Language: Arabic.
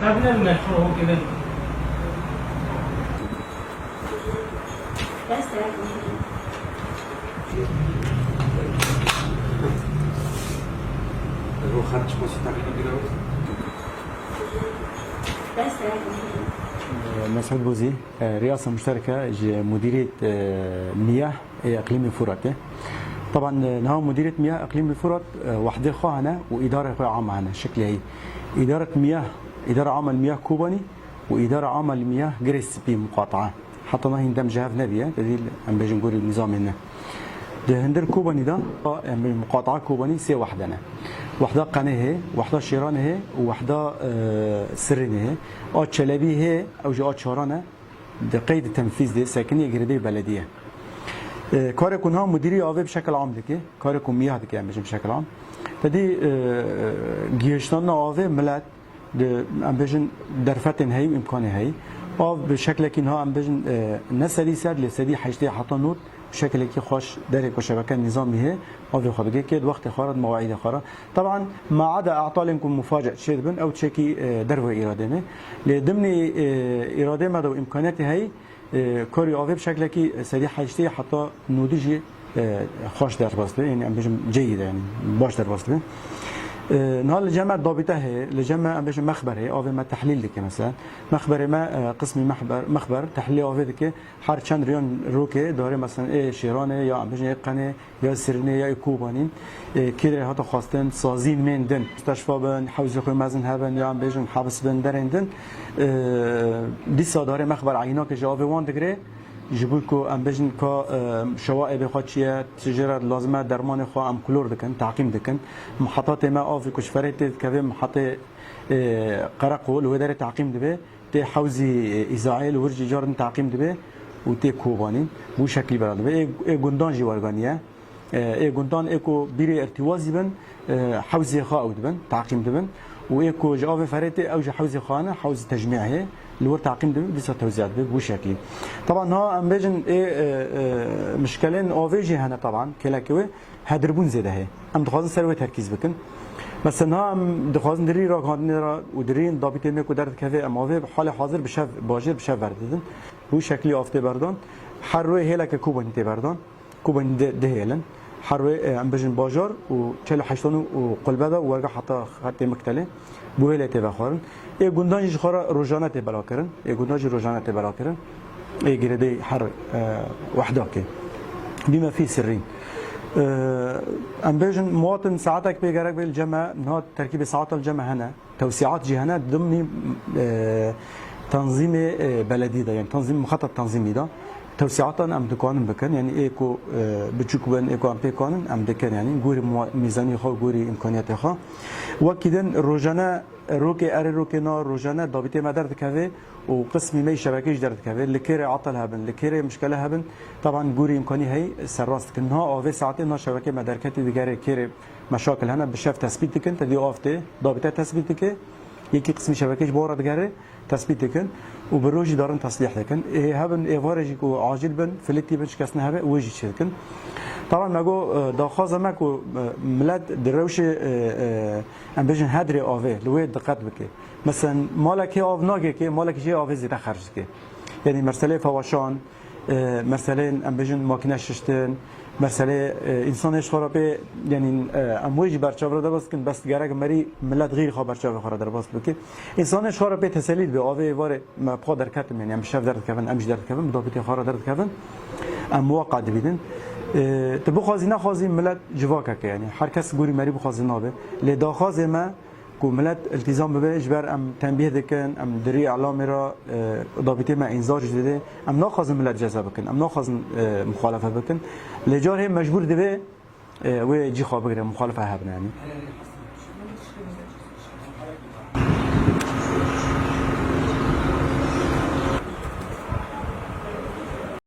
قبل المشروع كده بس هو خدش مصر تقريبا كده بس مسعود بوزي رئاسة مشتركة مديرية مياه إقليم الفرات. طبعا نها مديرية مياه إقليم الفرات وحدة خواهنا وإدارة عامة هنا شكلها هي إدارة مياه، إدارة عامة المياه كوباني وإدارة عامة المياه جريس بي مقاطعة حتى نهي ندم جهاز نبيه تدي أم بيجي نقول النظام هنا ده هندر كوباني ده مقاطعة كوباني سي وحدنا وحدة قناه وحدة شيرانه وحدة سرنه أو شلبيه أو جاء شارانه ده قيد التنفيذ ده ساكنية جريدة بلدية كاركون ها مديرية آوه بشكل عام دكه كاركون مياه دكه هم بشكل عام تدي جيشتان آوه ملت ام بيجن درفتن هي وامكان هي او بشكل كينها ام بيجن نسدي سر لسدي حشتي حتى نوت بشكل كي خوش دارك وشبكه نظامي هي او خدجي كده وقت خارج مواعيد خارج طبعا ما عدا اعطالكم مفاجاه شيء بن او تشيكي درو اراده لضمن اراده ما دو امكانيات هي كوري اوف بشكل كي سدي حشتي حتى نودجي خوش در باسته يعني ام بيجن جيد يعني باش در باسته نهار الجامعة ضابطة هي الجامعة باش مخبر هي أو ما تحليل لك مثلا مخبر ما قسمي مخبر تحليل أو ذيك حار كان ريون روكي داري مثلا إيه شيرانة يا باش قناة يا سرنة يا كوبانين كده هذا خاصة صازين من دن مستشفى بن حوزة كل مازن هبن يا باش حابس بن درندن دي صداري مخبر عيناك جواب وان دقري جبوكو ام بجن كا شوائب خاطشيه تجاره لازمه درمان خو ام كلور دكن تعقيم دكن محطات ما اوف كشفرت كبه محطه قرقو الودار تعقيم دبه تي حوزي اسرائيل ورجي جارن تعقيم دبه وتي كوباني بو شكل براد اي غوندان جي ورغانيه اي غوندان ايكو بيري ارتوازي بن حوزي خاود بن تعقيم دبن وايكو جواب فريت او حوزي خانه حوزي تجميعه اللي هو تعقيم ده لسه توزيعات بشكل طبعا ها ام بيجن ايه مشكلين اوفيجي هنا طبعا كلاكوي هدربون زياده هي ام دخازن سروي تركيز بكن مثلا ها ام دخازن دري را غادن ودرين ضابط ميكو درد كافي ام اوفي حال حاضر بشف باجر بشف بردن بو شكلي افته بردان حروي هيلك كوبن تي بردان كوبن ده هيلن حروي ام بيجن باجر و 48 وقلبده ورقه حتى خط مكتله بو هيلته بخورن ای گندان جخورا روزانه تی بلا کردن ای گندان روزانه تی بلا کردن ای گردی حر وحده که بما فيه سرين ام بيجن مواطن ساعتك بيجرك بالجمع نهاد تركيب ساعات الجمع هنا توسيعات جهنات ضمن تنظيم بلدي ده يعني تنظيم مخطط تنظيمي ده توسيعات ام دكان بكن يعني ايكو بتشوك بين ايكو ام بيكون ام دكن يعني غوري ميزانيه خو غوري امكانيات خو وكيدن روزانه روكي اري روكي نار روزانه ضابطه ما درت كافي وقسمي مي شبكيش درت كافي لكيري عطل هبن لكيري مشكله هبن طبعا غوري امكاني هي سراست كنها او في ساعتين شبكه ما دركتي دغاري كيري مشاكل هنا بشاف تثبيت كنت دي اوفتي ضابطه تثبيتك يكي قسمي شبكيش بورا دغاري تثبيتك وبروجي دارن تصليح لكن هبن ايفارجي عاجل بن فلتي بن شكسنا هبه وجي شكن طبعا ماجو داخازه ماكو ملاد دروش ام بيجن هدري اوفي لوي دقت بك مثلا مالك اوف ناگه که مالك جي اوفي زيت خرج که يعني مرسله فواشان مرسله ام بيجن ماكينه ششتن مرسله انسانش خرابه يعني اموج برچاو ده بس كن بس گرگ مري ملت غير خبر چاو خرا در باس بك انسانش خرابه تسليل به اوفي واره ما بقدر كتم يعني ام شاف درت كفن امش درت كفن مدابتي خرا درت كفن ام واقع دبيدن تبو خازینه خازی ملت جواکه يعني هر کس گوری مری بخازینه به لداخاز ما کو ملت التزام به اجبار ام تنبیه دکن ام دری اعلام را ضابطه ما انذار جديده ام ناخذ ملت جزا بکن ام ناخذ مخالفه بکن لجار هم مجبور ده و جی خواب بگیره مخالفه هبن يعني